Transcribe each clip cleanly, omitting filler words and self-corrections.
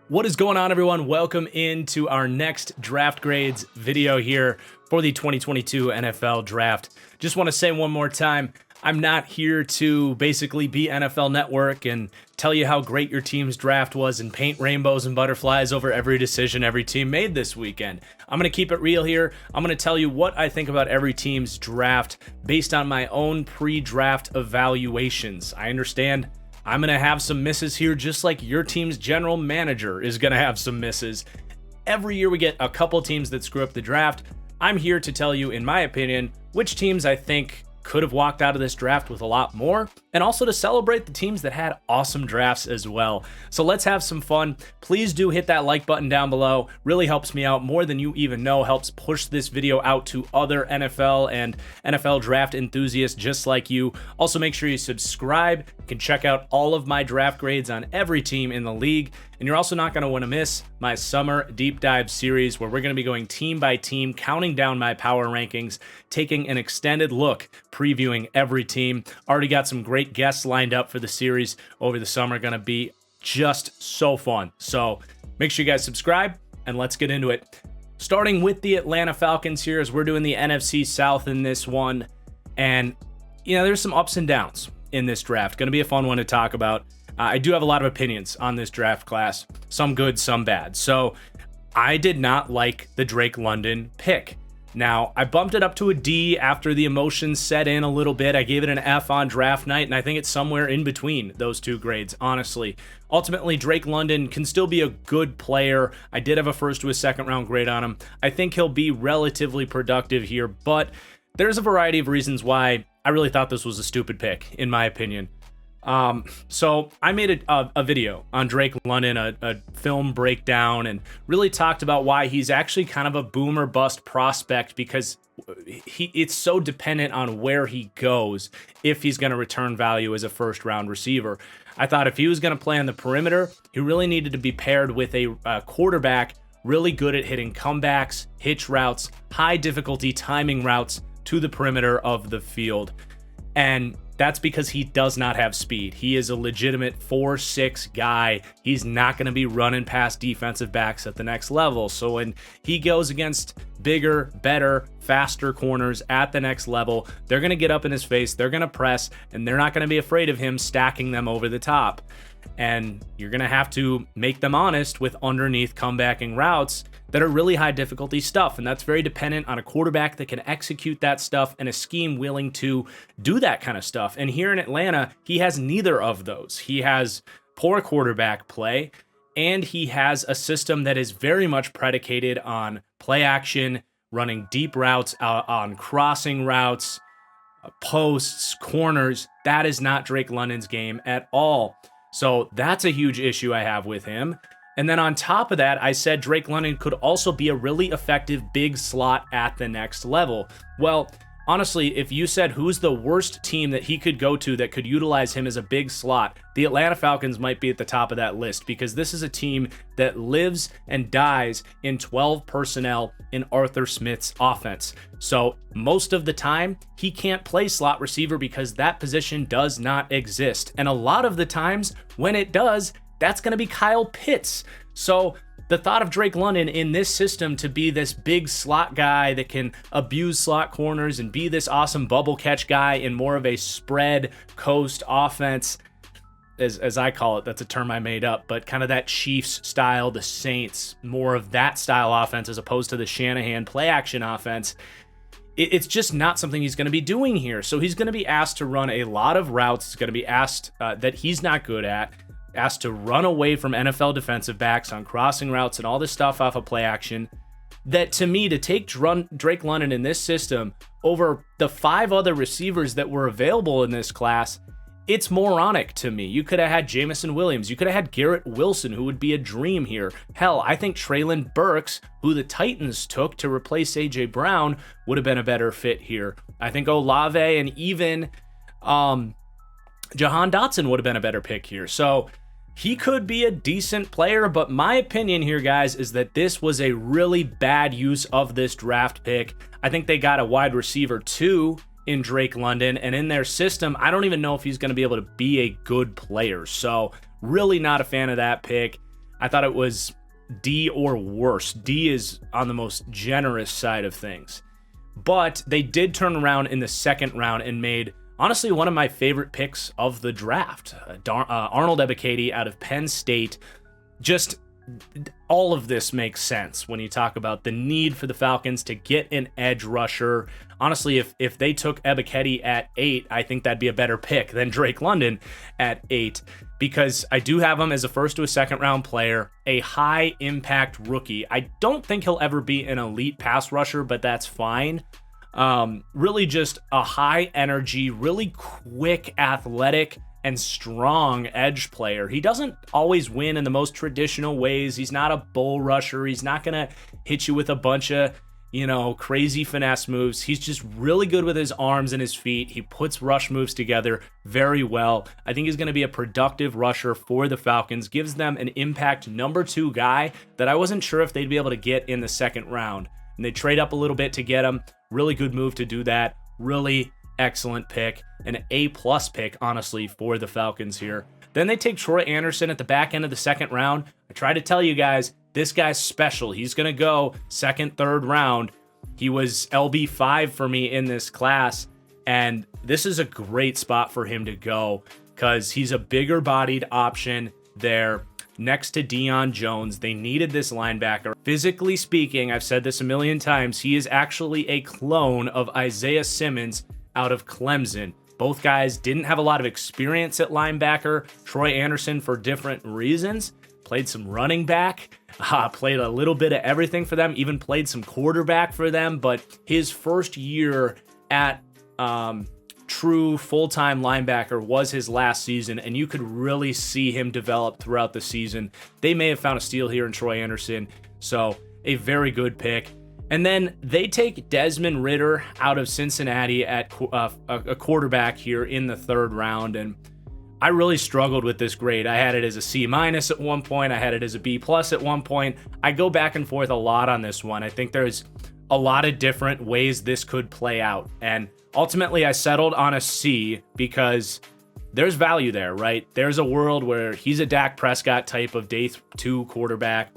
What is going on, everyone? Welcome into our next draft grades video here for the 2022 NFL draft. Just want to say one more time, I'm not here to basically be NFL Network and tell you how great your team's draft was and paint rainbows and butterflies over every decision every team made this weekend. I'm going to keep it real here. I'm going to tell you what I think about every team's draft based on my own pre-draft evaluations. I understand I'm going to have some misses here, just like your team's general manager is going to have some misses. Every year we get a couple teams that screw up the draft. I'm here to tell you, in my opinion, which teams I think could have walked out of this draft with a lot more, and also to celebrate the teams that had awesome drafts as well. So let's have some fun. Please do hit that like button down below. Really helps me out more than you even know, helps push this video out to other NFL and NFL draft enthusiasts just like you. Also, make sure you subscribe. You can check out all of my draft grades on every team in the league. And you're also not going to want to miss my summer deep dive series where we're going to be going team by team, counting down my power rankings, taking an extended look, previewing every team. Already got some great guests lined up for the series over the summer. Going to be just so fun. So make sure you guys subscribe and let's get into it. Starting with the Atlanta Falcons here, as we're doing the NFC South in this one. And, you know, there's some ups and downs in this draft. Going to be a fun one to talk about. I do have a lot of opinions on this draft class, some good, some bad. So I did not like the Drake London pick. Now, I bumped it up to a D after the emotions set in a little bit. I gave it an F on draft night, and I think it's somewhere in between those two grades, honestly. Ultimately, Drake London can still be a good player. I did have a first to a second round grade on him. I think he'll be relatively productive here, but there's a variety of reasons why I really thought this was a stupid pick, in my opinion. So I made a video on Drake London, a film breakdown, and really talked about why he's actually kind of a boom or bust prospect, because it's so dependent on where he goes if he's going to return value as a first round receiver. I thought if he was going to play on the perimeter, he really needed to be paired with a quarterback really good at hitting comebacks, hitch routes, high difficulty timing routes to the perimeter of the field. And that's because he does not have speed. He is a legitimate 4'6" guy. He's not going to be running past defensive backs at the next level. So when he goes against bigger, better, faster corners at the next level, they're going to get up in his face, they're going to press, and they're not going to be afraid of him stacking them over the top. And you're going to have to make them honest with underneath comebacking routes that are really high difficulty stuff. And that's very dependent on a quarterback that can execute that stuff and a scheme willing to do that kind of stuff. And here in Atlanta, he has neither of those. He has poor quarterback play, and he has a system that is very much predicated on play action, running deep routes on crossing routes, posts, corners. That is not Drake London's game at all. So that's a huge issue I have with him. And then on top of that, I said Drake London could also be a really effective big slot at the next level. Well, honestly, if you said who's the worst team that he could go to that could utilize him as a big slot, the Atlanta Falcons might be at the top of that list, because this is a team that lives and dies in 12 personnel in Arthur Smith's offense. So most of the time, he can't play slot receiver because that position does not exist. And a lot of the times when it does, that's going to be Kyle Pitts. So the thought of Drake London in this system to be this big slot guy that can abuse slot corners and be this awesome bubble catch guy in more of a spread coast offense, as I call it, that's a term I made up, but kind of that Chiefs style, the Saints, more of that style offense as opposed to the Shanahan play action offense. It's just not something he's going to be doing here. So he's going to be asked to run a lot of routes. He's going to be asked that he's not good at. Asked to run away from NFL defensive backs on crossing routes and all this stuff off of play action. That, to me, to take Drake London in this system over the 5 other receivers that were available in this class, it's moronic to me. You could have had Jamison Williams. You could have had Garrett Wilson, who would be a dream here. Hell, I think Treylon Burks, who the Titans took to replace A.J. Brown, would have been a better fit here. I think Olave and even Jahan Dotson would have been a better pick here. So he could be a decent player, but my opinion here, guys, is that this was a really bad use of this draft pick. I think they got a wide receiver 2 in Drake London, and in their system, I don't even know if he's going to be able to be a good player. So really not a fan of that pick. I thought it was D or worse. D is on the most generous side of things. But they did turn around in the second round and made, honestly, one of my favorite picks of the draft. Arnold Ebiketie out of Penn State. Just all of this makes sense when you talk about the need for the Falcons to get an edge rusher. Honestly, if they took Ebiketie at 8, I think that'd be a better pick than Drake London at 8, because I do have him as a first to a second round player, a high impact rookie. I don't think he'll ever be an elite pass rusher, but that's fine. Really just a high energy, really quick, athletic, and strong edge player. He doesn't always win in the most traditional ways. He's not a bull rusher. He's not going to hit you with a bunch of, crazy finesse moves. He's just really good with his arms and his feet. He puts rush moves together very well. I think he's going to be a productive rusher for the Falcons, gives them an impact number 2 guy that I wasn't sure if they'd be able to get in the second round. And they trade up a little bit to get him. Really good move to do that. Really excellent pick. An A+ pick, honestly, for the Falcons here. Then they take Troy Anderson at the back end of the second round. I try to tell you guys, this guy's special. He's going to go second, third round. He was LB5 for me in this class, and this is a great spot for him to go because he's a bigger bodied option there next to Deion Jones. They needed this linebacker. Physically speaking, I've said this a million times, he is actually a clone of Isaiah Simmons out of Clemson. Both guys didn't have a lot of experience at linebacker. Troy Anderson, for different reasons, played some running back, played a little bit of everything for them, even played some quarterback for them. But his first year at true full-time linebacker was his last season, and you could really see him develop throughout the season. They may have found a steal here in Troy Anderson, so a very good pick. And then they take Desmond Ridder out of Cincinnati at a quarterback here in the third round. And I really struggled with this grade. I had it as a C- at one point. I had it as a B+ at one point. I go back and forth a lot on this one. I think there's a lot of different ways this could play out. And ultimately, I settled on a C because there's value there, right? There's a world where he's a Dak Prescott type of day 2 quarterback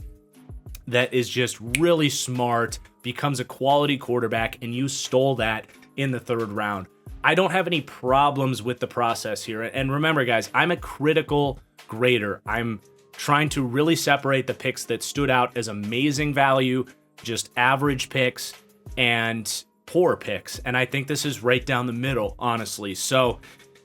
that is just really smart, becomes a quality quarterback, and you stole that in the third round. I don't have any problems with the process here. And remember, guys, I'm a critical grader. I'm trying to really separate the picks that stood out as amazing value, just average picks, and poor picks. And I think this is right down the middle, honestly. So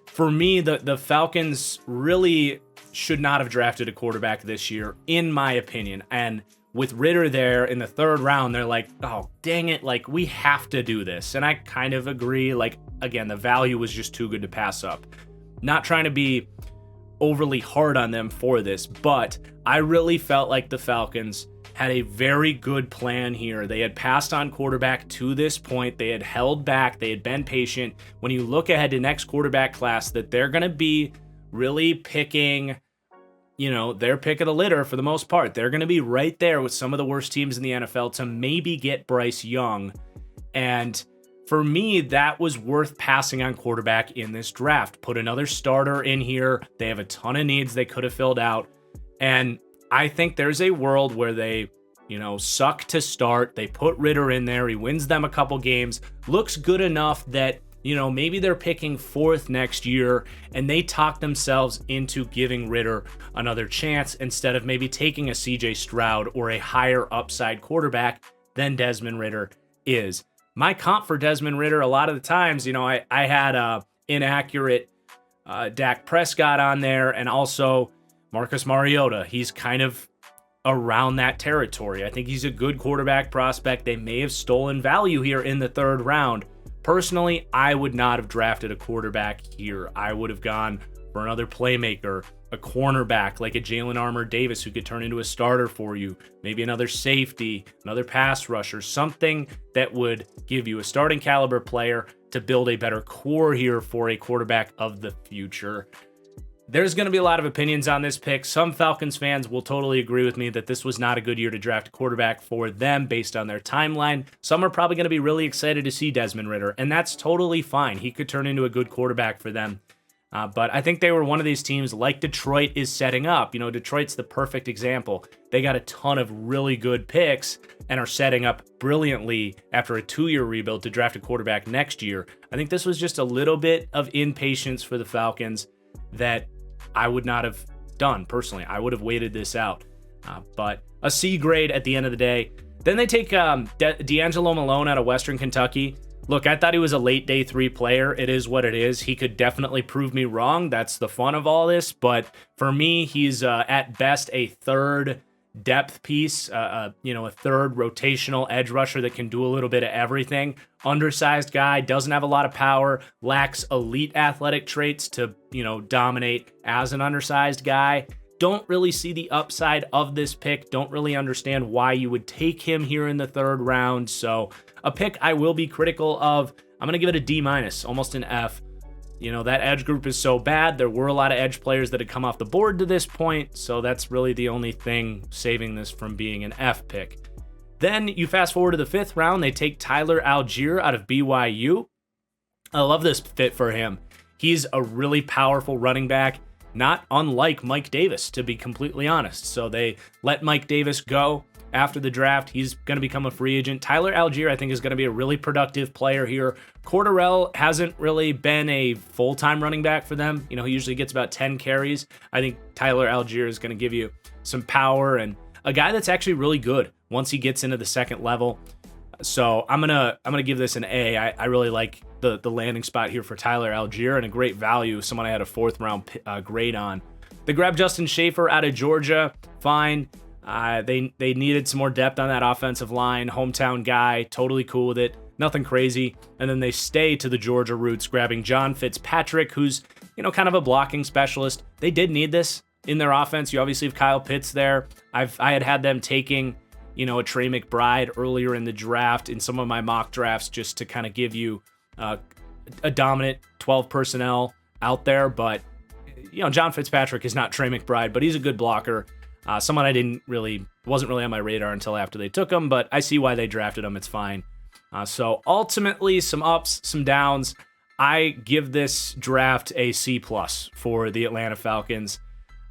for me, the Falcons really should not have drafted a quarterback this year, in my opinion. And with Ridder there in the third round, they're like, oh, dang it, like, we have to do this. And I kind of agree. Like, again, the value was just too good to pass up. Not trying to be overly hard on them for this, but I really felt like the Falcons had a very good plan here. They had passed on quarterback to this point. They had held back. They had been patient. When you look ahead to next quarterback class, that they're going to be really picking, their pick of the litter for the most part. They're going to be right there with some of the worst teams in the NFL to maybe get Bryce Young. And for me, that was worth passing on quarterback in this draft. Put another starter in here. They have a ton of needs they could have filled out. And I think there's a world where they, suck to start. They put Ridder in there. He wins them a couple games. Looks good enough that maybe they're picking 4th next year, and they talk themselves into giving Ridder another chance instead of maybe taking a CJ Stroud or a higher upside quarterback than Desmond Ridder is. My comp for Desmond Ridder, a lot of the times, I had inaccurate Dak Prescott on there, and also Marcus Mariota. He's kind of around that territory. I think he's a good quarterback prospect. They may have stolen value here in the third round. Personally, I would not have drafted a quarterback here. I would have gone for another playmaker, a cornerback like a Jalen Armour-Davis who could turn into a starter for you, maybe another safety, another pass rusher, something that would give you a starting caliber player to build a better core here for a quarterback of the future. There's going to be a lot of opinions on this pick. Some Falcons fans will totally agree with me that this was not a good year to draft a quarterback for them based on their timeline. Some are probably going to be really excited to see Desmond Ridder, and that's totally fine. He could turn into a good quarterback for them. But I think they were one of these teams like Detroit is setting up. You know, Detroit's the perfect example. They got a ton of really good picks and are setting up brilliantly after a 2-year rebuild to draft a quarterback next year. I think this was just a little bit of impatience for the Falcons that I would not have done personally. I would have waited this out. But a C grade at the end of the day. Then they take D'Angelo Malone out of Western Kentucky. Look, I thought he was a late day 3 player. It is what it is. He could definitely prove me wrong. That's the fun of all this. But for me, he's at best a third depth piece, a third rotational edge rusher that can do a little bit of everything. Undersized guy, doesn't have a lot of power, lacks elite athletic traits to, dominate as an undersized guy. Don't really see the upside of this pick. Don't really understand why you would take him here in the 3rd round. So a pick I will be critical of. I'm going to give it a D-, almost an F. That edge group is so bad. There were a lot of edge players that had come off the board to this point. So that's really the only thing saving this from being an F pick. Then you fast forward to the 5th round. They take Tyler Algier out of BYU. I love this fit for him. He's a really powerful running back. Not unlike Mike Davis, to be completely honest. So they let Mike Davis go after the draft. He's going to become a free agent. Tyler Algier, I think, is going to be a really productive player here. Cordarrelle hasn't really been a full-time running back for them. He usually gets about 10 carries. I think Tyler Algier is going to give you some power and a guy that's actually really good once he gets into the 2nd level. So I'm gonna give this an A. I really like the landing spot here for Tyler Algier and a great value. Someone I had a 4th round grade on. They grabbed Justin Schaefer out of Georgia. Fine. They needed some more depth on that offensive line. Hometown guy, totally cool with it. Nothing crazy. And then they stay to the Georgia roots, grabbing John Fitzpatrick, who's kind of a blocking specialist. They did need this in their offense. You obviously have Kyle Pitts there. I had them taking a Trey McBride earlier in the draft in some of my mock drafts just to kind of give you a dominant 12 personnel out there. But, John Fitzpatrick is not Trey McBride, but he's a good blocker. Someone wasn't really on my radar until after they took him, but I see why they drafted him. It's fine. So ultimately, some ups, some downs. I give this draft a C+ for the Atlanta Falcons.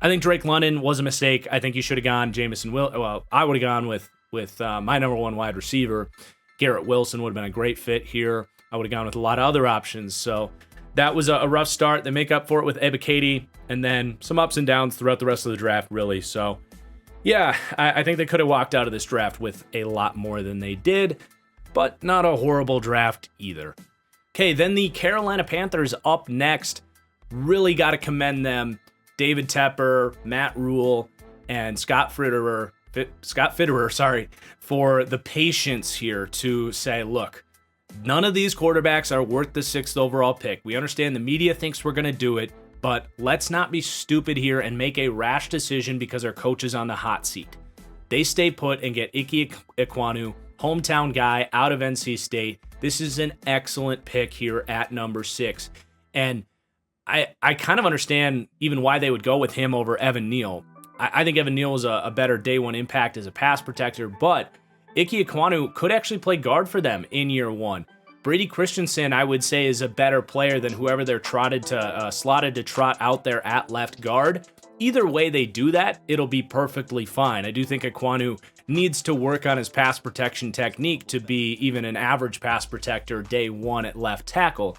I think Drake London was a mistake. I think you should have gone I would have gone with my number 1 wide receiver. Garrett Wilson would have been a great fit here. I would have gone with a lot of other options. So that was a rough start. They make up for it with Ebiketie, and then some ups and downs throughout the rest of the draft, really. So, yeah, I think they could have walked out of this draft with a lot more than they did, but not a horrible draft either. Okay, then the Carolina Panthers up next. Really got to commend them. David Tepper, Matt Rule, and Scott Fitterer, for the patience here to say, look, none of these quarterbacks are worth the 6th overall pick. We understand the media thinks we're going to do it, but let's not be stupid here and make a rash decision because our coach is on the hot seat. They stay put and get Ike Ekwonu, hometown guy out of NC State. This is an excellent pick here at number 6. And I kind of understand even why they would go with him over Evan Neal. I think Evan Neal is a better day 1 impact as a pass protector, but Ike Ekwonu could actually play guard for them in year 1. Brady Christensen, I would say, is a better player than whoever they're slotted to trot out there at left guard. Either way they do that, it'll be perfectly fine. I do think Ekwonu needs to work on his pass protection technique to be even an average pass protector day 1 at left tackle.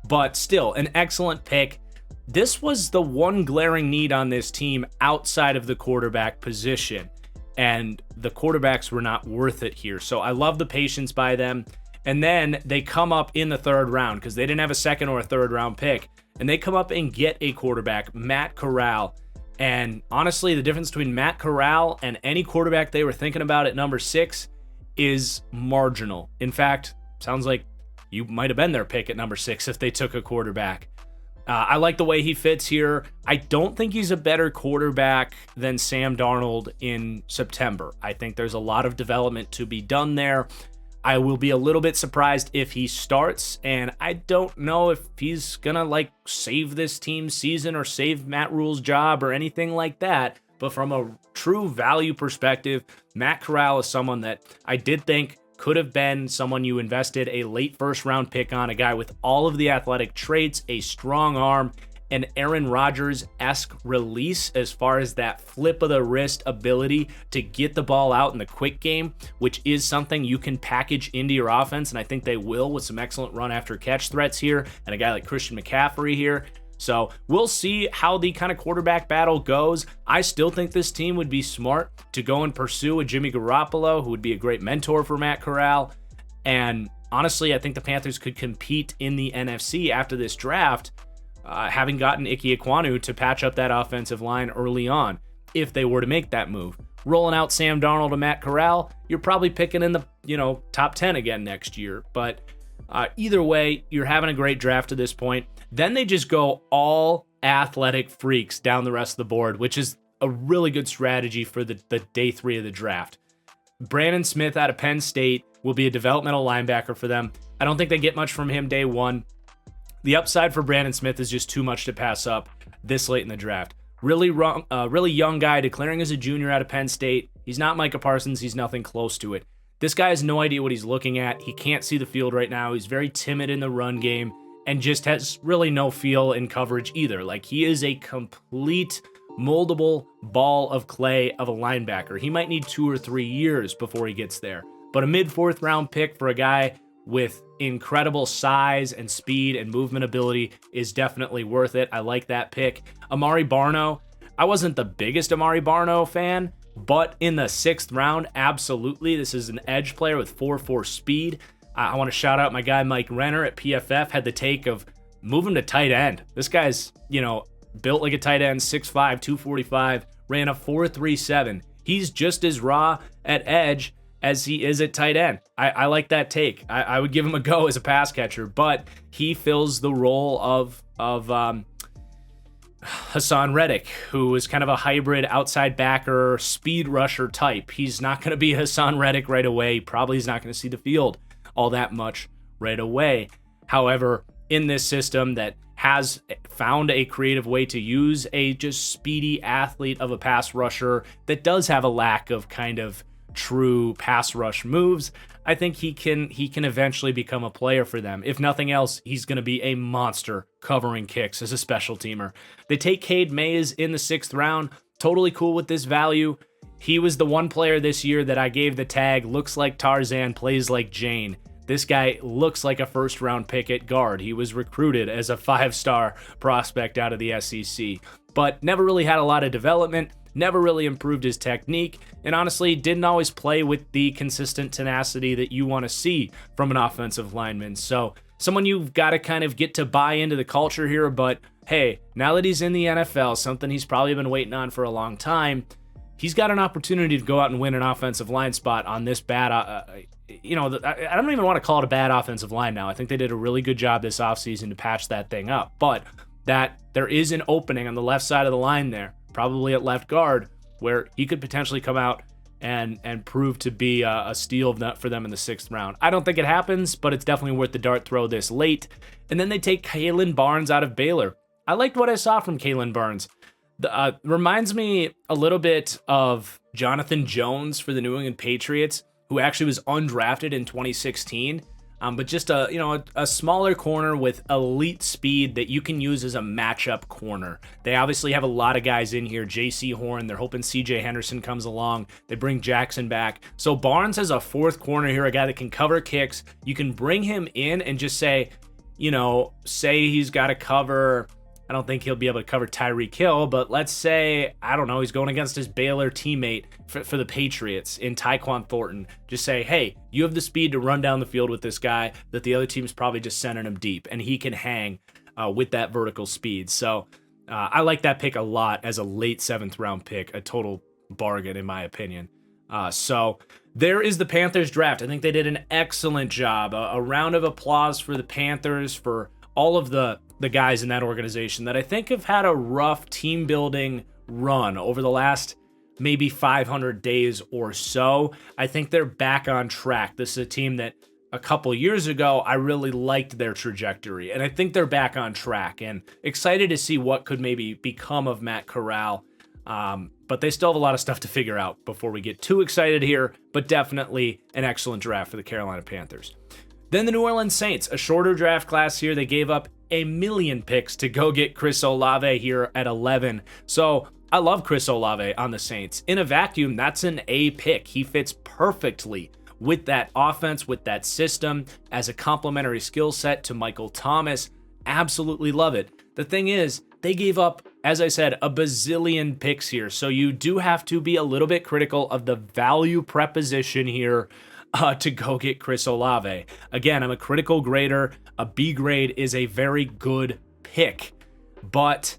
But still, an excellent pick. This was the one glaring need on this team outside of the quarterback position, and the quarterbacks were not worth it here. So I love the patience by them. And then they come up in the 3rd round because they didn't have a 2nd or a 3rd round pick, and they come up and get a quarterback, Matt Corral. And honestly, the difference between Matt Corral and any quarterback they were thinking about at number 6 is marginal. In fact, sounds like you might have been their pick at number 6 if they took a quarterback. I like the way he fits here. I don't think he's a better quarterback than Sam Darnold in September. I think there's a lot of development to be done there. I will be a little bit surprised if he starts, and I don't know if he's gonna like save this team's season or save Matt Rule's job or anything like that. But from a true value perspective, Matt Corral is someone that I did think could have been someone you invested a late first round pick on, a guy with all of the athletic traits, a strong arm, an Aaron Rodgers-esque release as far as that flip of the wrist ability to get the ball out in the quick game, which is something you can package into your offense, and I think they will with some excellent run after catch threats here and a guy like Christian McCaffrey here. So we'll see how the kind of quarterback battle goes. I still think this team would be smart to go and pursue a Jimmy Garoppolo, who would be a great mentor for Matt Corral. And honestly, I think the Panthers could compete in the NFC after this draft, having gotten Ike Ekwonu to patch up that offensive line early on, if they were to make that move. Rolling out Sam Darnold to Matt Corral, you're probably picking in the top 10 again next year. But either way, you're having a great draft to this point. Then they just go all athletic freaks down the rest of the board, which is a really good strategy for the day 3 of the draft. Brandon Smith out of Penn State will be a developmental linebacker for them. I don't think they get much from him day 1. The upside for Brandon Smith is just too much to pass up this late in the draft. Really young guy declaring as a junior out of Penn State. He's not Micah Parsons. He's nothing close to it. This guy has no idea what he's looking at. He can't see the field right now. He's very timid in the run game and just has really no feel in coverage either. Like, he is a complete moldable ball of clay of a linebacker. He might need 2 or 3 years before he gets there. But a mid-4th round pick for a guy with incredible size and speed and movement ability is definitely worth it. I like that pick. Amari Barno, I wasn't the biggest Amari Barno fan, but in the 6th round, absolutely. This is an edge player with 4.4 speed. I want to shout out my guy Mike Renner at PFF, had the take of move him to tight end. This guy's, built like a tight end, 6'5", 245, ran a 4.37. He's just as raw at edge as he is at tight end. I like that take. I would give him a go as a pass catcher, but he fills the role of Hassan Reddick, who is kind of a hybrid outside backer, speed rusher type. He's not going to be Hassan Reddick right away. Probably is not going to see the field all that much right away. However, in this system that has found a creative way to use a just speedy athlete of a pass rusher that does have a lack of kind of true pass rush moves, I think he can eventually become a player for them. If nothing else, he's going to be a monster covering kicks as a special teamer. They take Cade Mays in the 6th round. Totally cool with this value. He was the one player this year that I gave the tag, looks like Tarzan, plays like Jane. This guy looks like a 1st round pick at guard. He was recruited as a 5-star prospect out of the SEC, but never really had a lot of development, never really improved his technique, and honestly didn't always play with the consistent tenacity that you want to see from an offensive lineman. So someone you've got to kind of get to buy into the culture here, but hey, now that he's in the NFL, something he's probably been waiting on for a long time, he's got an opportunity to go out and win an offensive line spot on this bad, I don't even want to call it a bad offensive line now. I think they did a really good job this offseason to patch that thing up, but that there is an opening on the left side of the line there, probably at left guard, where he could potentially come out and prove to be a steal for them in the 6th round. I don't think it happens, but it's definitely worth the dart throw this late. And then they take Kalen Barnes out of Baylor. I liked what I saw from Kalen Barnes. Reminds me a little bit of Jonathan Jones for the New England Patriots, who actually was undrafted in 2016, but just a smaller corner with elite speed that you can use as a matchup corner. They obviously have a lot of guys in here. J.C. Horn, they're hoping C.J. Henderson comes along. They bring Jackson back. So Barnes has a 4th corner here, a guy that can cover kicks. You can bring him in and just say he's got to cover. I don't think he'll be able to cover Tyreek Hill, but let's say, I don't know, he's going against his Baylor teammate for the Patriots in Tyquan Thornton. Just say, hey, you have the speed to run down the field with this guy that the other team's probably just sending him deep, and he can hang with that vertical speed. So I like that pick a lot as a late 7th round pick, a total bargain in my opinion. So there is the Panthers draft. I think they did an excellent job. A round of applause for the Panthers, for all of the guys in that organization that I think have had a rough team building run over the last maybe 500 days or so. I think they're back on track. This is a team that a couple years ago, I really liked their trajectory, and I think they're back on track, and excited to see what could maybe become of Matt Corral. But they still have a lot of stuff to figure out before we get too excited here, but definitely an excellent draft for the Carolina Panthers. Then the New Orleans Saints, a shorter draft class here. They gave up 1 million picks to go get Chris Olave here at 11. So I love Chris Olave on the Saints. In a vacuum, that's an A pick. He fits perfectly with that offense, with that system, as a complementary skill set to Michael Thomas. Absolutely love it. The thing is, they gave up, as I said, a bazillion picks here. So you do have to be a little bit critical of the value preposition here to go get Chris Olave. Again, I'm a critical grader. A B grade is a very good pick, but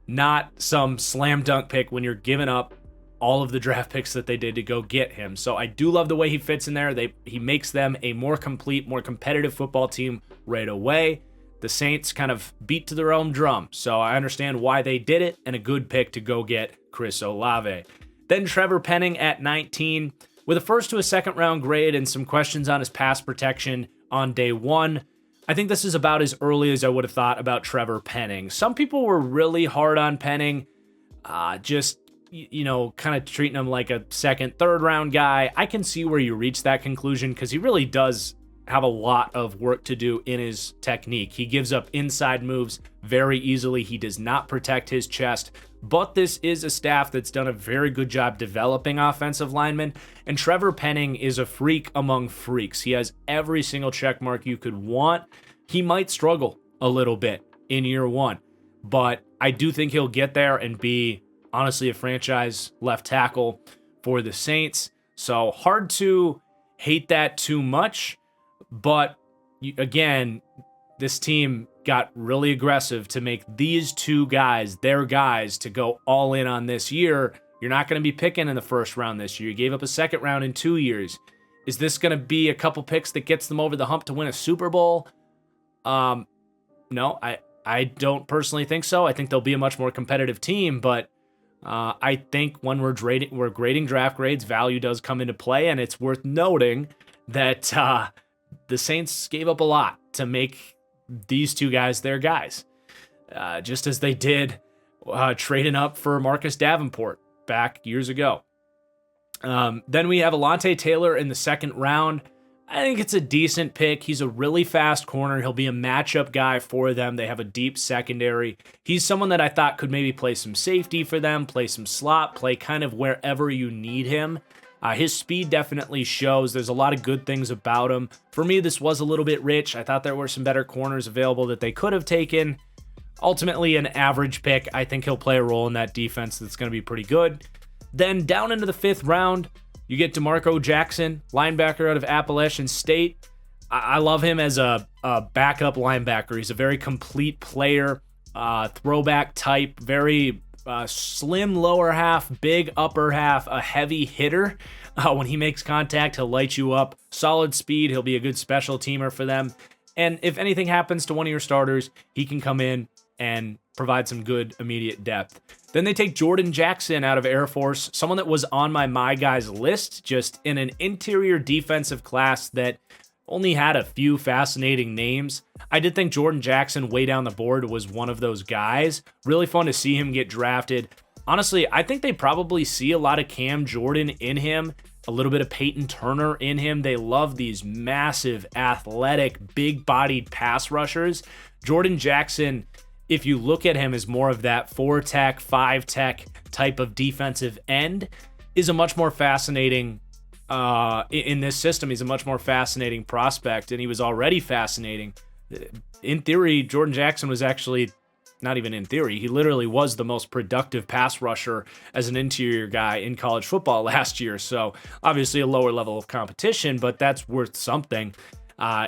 not some slam dunk pick when you're giving up all of the draft picks that they did to go get him. So I do love the way he fits in there. He makes them a more complete, more competitive football team right away. The Saints kind of beat to their own drum, so I understand why they did it, and a good pick to go get Chris Olave. Then Trevor Penning at 19, with a first to a second round grade and some questions on his pass protection on day one. I think this is about as early as I would have thought about Trevor Penning. Some people were really hard on Penning, just, kind of treating him like a second, third round guy. I can see where you reach that conclusion because he really does have a lot of work to do in his technique. He gives up inside moves very easily. He does not protect his chest, but this is a staff that's done a very good job developing offensive linemen, and Trevor Penning is a freak among freaks. He has every single check mark you could want. He might struggle a little bit in year one, but I do think he'll get there and be, honestly, a franchise left tackle for the Saints. So hard to hate that too much. But again, this team got really aggressive to make these two guys their guys to go all in on this year. You're not going to be picking in the first round this year. You gave up a second round in 2 years. Is this going to be a couple picks that gets them over the hump to win a Super Bowl? No, I don't personally think so. I think they'll be a much more competitive team, but I think when we're grading draft grades, value does come into play, and it's worth noting that the Saints gave up a lot to make these two guys their guys, just as they did trading up for Marcus Davenport back years ago. Then we have Alontae Taylor in the second round. I think it's a decent pick. He's a really fast corner. He'll be a matchup guy for them. They have a deep secondary. He's someone that I thought could maybe play some safety for them, play some slot, play kind of wherever you need him. His speed definitely shows. There's a lot of good things about him. For me, this was a little bit rich. I thought there were some better corners available that they could have taken. Ultimately, an average pick. I think he'll play a role in that defense that's going to be pretty good. Then down into the fifth round, you get DeMarco Jackson, linebacker out of Appalachian State. I love him as a backup linebacker. He's a very complete player, throwback type, very slim lower half, big upper half, a heavy hitter. When he makes contact, he'll light you up. Solid speed. He'll be a good special teamer for them. And if anything happens to one of your starters, he can come in and provide some good immediate depth. Then they take Jordan Jackson out of Air Force, someone that was on my guys list, just in an interior defensive class that only had a few fascinating names. I did think Jordan Jackson way down the board was one of those guys. Really fun to see him get drafted. Honestly, I think they probably see a lot of Cam Jordan in him, a little bit of Peyton Turner in him. They love these massive, athletic, big-bodied pass rushers. Jordan Jackson, if you look at him as more of that 4-tech, 5-tech type of defensive end, is a much more fascinating in this system. He's a much more fascinating prospect, and he was already fascinating. In theory, Jordan Jackson was actually, not even in theory, he literally was the most productive pass rusher as an interior guy in college football last year. So obviously a lower level of competition, but that's worth something.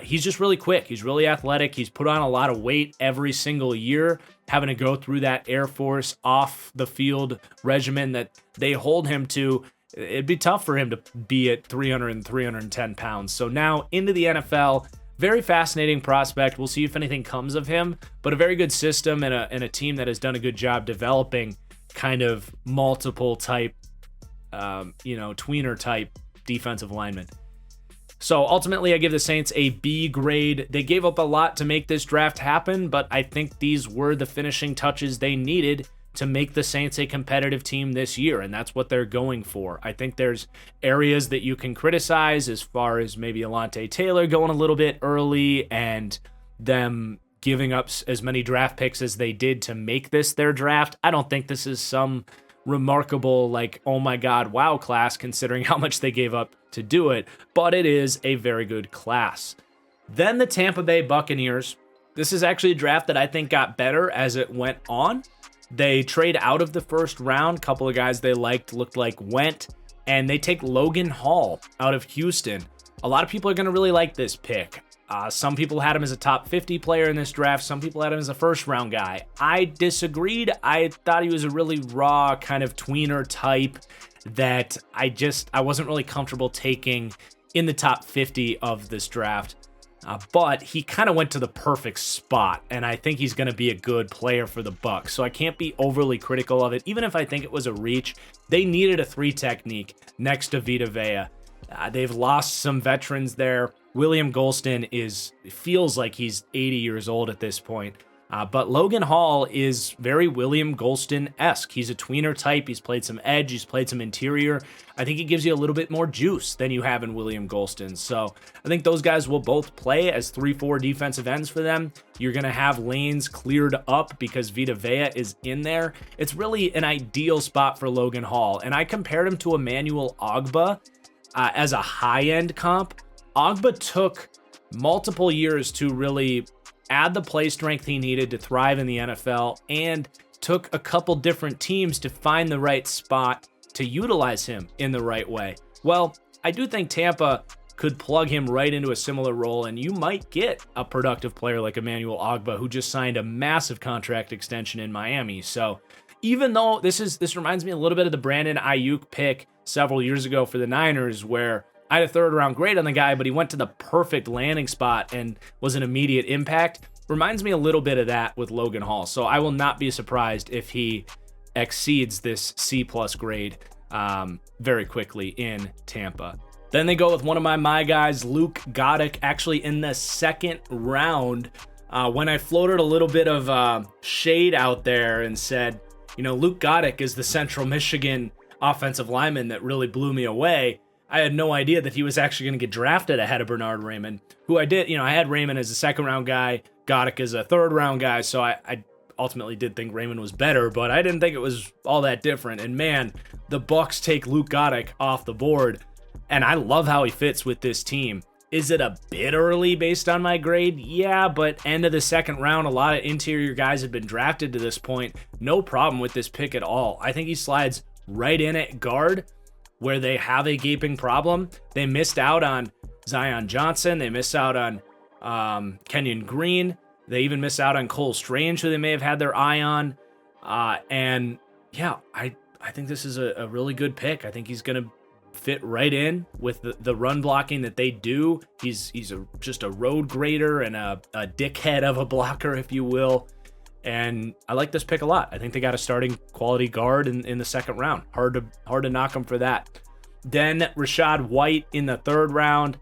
He's just really quick. He's really athletic. He's put on a lot of weight every single year, having to go through that Air Force off the field regimen that they hold him to. It'd be tough for him to be at 300 and 310 pounds. So now into the NFL, very fascinating prospect. We'll see if anything comes of him, but a very good system and a team that has done a good job developing kind of multiple type tweener type defensive lineman. So ultimately, I give the Saints a B grade. They gave up a lot to make this draft happen, but I think these were the finishing touches they needed to make the Saints a competitive team this year, and that's what they're going for. I think there's areas that you can criticize as far as maybe Alontae Taylor going a little bit early and them giving up as many draft picks as they did to make this their draft. I don't think this is some remarkable, like, oh my God, wow class, considering how much they gave up to do it, but it is a very good class. Then the Tampa Bay Buccaneers. This is actually a draft that I think got better as it went on. They trade out of the first round. A couple of guys they looked like went, and they take Logan Hall out of Houston. A lot of people are going to really like this pick. Some people had him as a top 50 player in this draft. Some people had him as a first round guy. I disagreed. I thought he was a really raw kind of tweener type that I wasn't really comfortable taking in the top 50 of this draft. But he kind of went to the perfect spot, and I think he's going to be a good player for the Bucs. So I can't be overly critical of it. Even if I think it was a reach, they needed a 3 technique next to Vita Vea. They've lost some veterans there. William Golston feels like he's 80 years old at this point. But Logan Hall is very William Golston-esque. He's a tweener type. He's played some edge. He's played some interior. I think he gives you a little bit more juice than you have in William Golston. So I think those guys will both play as 3-4 defensive ends for them. You're going to have lanes cleared up because Vita Vea is in there. It's really an ideal spot for Logan Hall. And I compared him to Emmanuel Ogbah as a high-end comp. Ogbah took multiple years to really add the play strength he needed to thrive in the NFL, and took a couple different teams to find the right spot to utilize him in the right way. Well, I do think Tampa could plug him right into a similar role, and you might get a productive player like Emmanuel Ogbah, who just signed a massive contract extension in Miami. So even though this reminds me a little bit of the Brandon Ayuk pick several years ago for the Niners, where I had a 3rd round grade on the guy, but he went to the perfect landing spot and was an immediate impact. Reminds me a little bit of that with Logan Hall. So I will not be surprised if he exceeds this C+ grade very quickly in Tampa. Then they go with one of my guys, Luke Goedeke, actually in the 2nd round. When I floated a little bit of shade out there and said, Luke Goedeke is the Central Michigan offensive lineman that really blew me away, I had no idea that he was actually going to get drafted ahead of Bernard Raymond, who I did. I had Raymond as a 2nd round guy, Goedeke as a 3rd round guy, so I ultimately did think Raymond was better, but I didn't think it was all that different. And man, the Bucs take Luke Goedeke off the board, and I love how he fits with this team. Is it a bit early based on my grade? Yeah, but end of the 2nd round, a lot of interior guys have been drafted to this point. No problem with this pick at all. I think he slides right in at guard, where they have a gaping problem. They missed out on Zion Johnson. They missed out on Kenyon Green. They even missed out on Cole Strange, who they may have had their eye on. And yeah, I think this is a really good pick. I think he's going to fit right in with the run blocking that they do. He's just a road grader and a dickhead of a blocker, if you will. And I like this pick a lot. I think they got a starting quality guard in the 2nd round. Hard to knock them for that. Then Rachaad White in the 3rd round.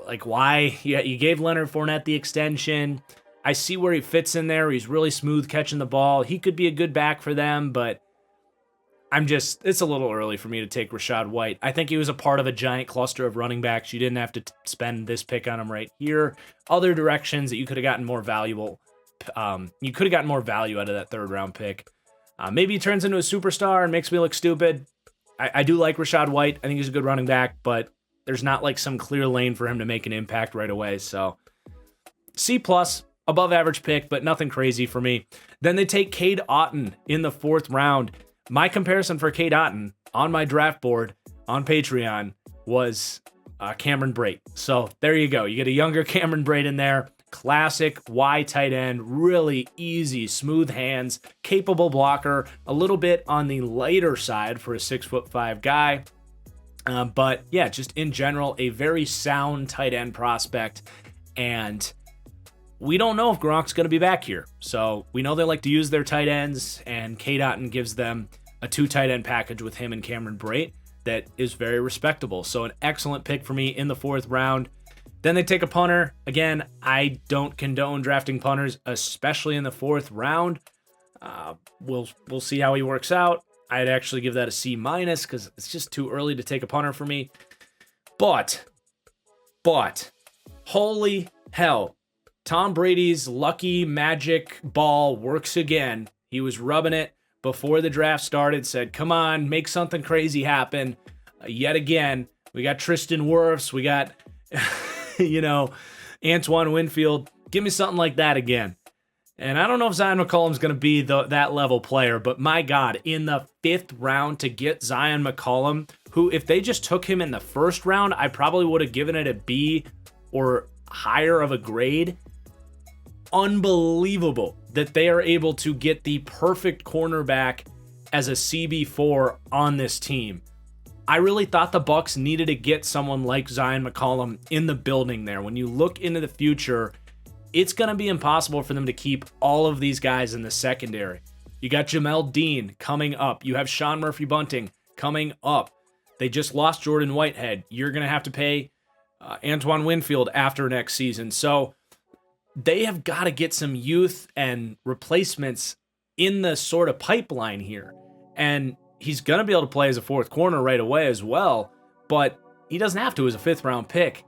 Like, why? Yeah, you gave Leonard Fournette the extension. I see where he fits in there. He's really smooth catching the ball. He could be a good back for them, but it's a little early for me to take Rachaad White. I think he was a part of a giant cluster of running backs. You didn't have to spend this pick on him right here. Other directions that you could have gotten more valuable. You could have gotten more value out of that 3rd round pick. Maybe he turns into a superstar and makes me look stupid. I do like Rachaad White. I think he's a good running back, but there's not like some clear lane for him to make an impact right away. So C+, above average pick, but nothing crazy for me. Then they take Cade Otton in the 4th round. My comparison for Cade Otton on my draft board on Patreon was Cameron Brate. So there you go. You get a younger Cameron Brate in there. Classic Y tight end, really easy, smooth hands, capable blocker, a little bit on the lighter side for a 6'5" guy. But yeah, just in general, a very sound tight end prospect. And we don't know if Gronk's going to be back here. So we know they like to use their tight ends, and Cade Otton gives them a 2 tight end package with him and Cameron Brate that is very respectable. So an excellent pick for me in the 4th round. Then they take a punter. Again, I don't condone drafting punters, especially in the 4th round. We'll see how he works out. I'd actually give that a C- because it's just too early to take a punter for me. But, holy hell, Tom Brady's lucky magic ball works again. He was rubbing it before the draft started, said, come on, make something crazy happen. Yet again, we got Tristan Wirfs, we got, Antoine Winfield. Give me something like that again. And I don't know if Zion McCollum's going to be that level player, but my God, in the 5th round to get Zion McCollum, who if they just took him in the 1st round, I probably would have given it a B or higher of a grade. Unbelievable that they are able to get the perfect cornerback as a CB4 on this team. I really thought the Bucs needed to get someone like Zion McCollum in the building there. When you look into the future, it's going to be impossible for them to keep all of these guys in the secondary. You got Jamel Dean coming up. You have Sean Murphy-Bunting coming up. They just lost Jordan Whitehead. You're going to have to pay Antoine Winfield after next season. So they have got to get some youth and replacements in the sort of pipeline here. And he's going to be able to play as a 4th corner right away as well, but he doesn't have to as a 5th round pick.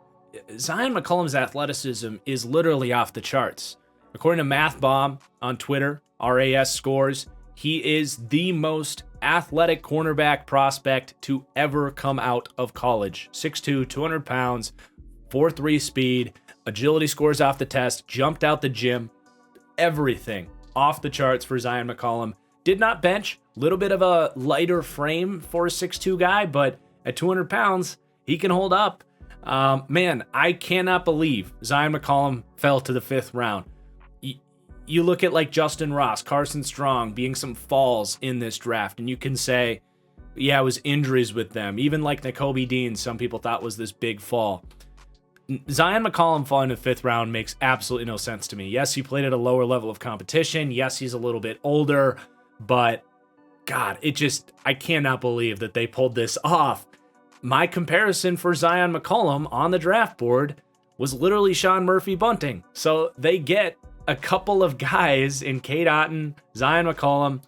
Zion McCollum's athleticism is literally off the charts. According to Math Bomb on Twitter, RAS scores, he is the most athletic cornerback prospect to ever come out of college. 6'2", 200 pounds, 4.3 speed, agility scores off the test, jumped out the gym, everything off the charts for Zion McCollum. Did not bench, little bit of a lighter frame for a 6'2 guy, but at 200 pounds, he can hold up. Man, I cannot believe Zion McCollum fell to the 5th round. You look at like Justin Ross, Carson Strong being some falls in this draft, and you can say, yeah, it was injuries with them. Even like Nakobe Dean, some people thought was this big fall. Zion McCollum falling to the 5th round makes absolutely no sense to me. Yes, he played at a lower level of competition. Yes, he's a little bit older, but God, I cannot believe that they pulled this off. My comparison for Zion McCollum on the draft board was literally Sean Murphy-Bunting. So they get a couple of guys in Cade Otton, Zion McCollum,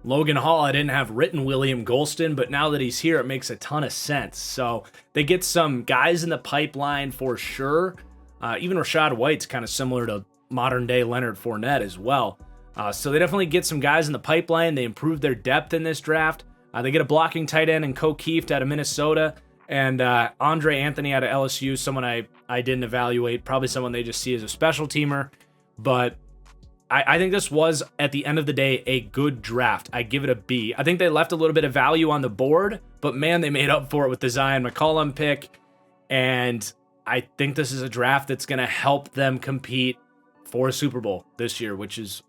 Logan Hall. I didn't have written William Golston, but now that he's here, it makes a ton of sense. So they get some guys in the pipeline for sure. Even Rachaad White's kind of similar to modern day Leonard Fournette as well. So they definitely get some guys in the pipeline. They improve their depth in this draft. They get a blocking tight end in Keith out of Minnesota, and Andre Anthony out of LSU, someone I didn't evaluate, probably someone they just see as a special teamer. But I think this was, at the end of the day, a good draft. I give it a B. I think they left a little bit of value on the board, but man, they made up for it with the Zion McCollum pick. And I think this is a draft that's going to help them compete for a Super Bowl this year, which is,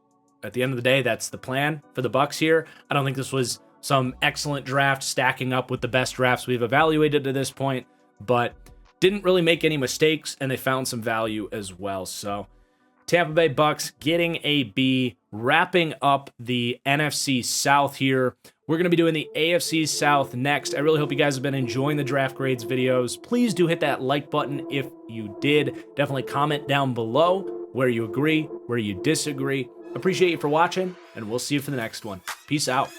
at the end of the day, that's the plan for the Bucs here. I don't think this was some excellent draft stacking up with the best drafts we've evaluated to this point, but didn't really make any mistakes, and they found some value as well. So Tampa Bay Bucs getting a B, wrapping up the NFC South here. We're going to be doing the AFC South next. I really hope you guys have been enjoying the Draft Grades videos. Please do hit that like button if you did. Definitely comment down below where you agree, where you disagree. Appreciate you for watching, and we'll see you for the next one. Peace out.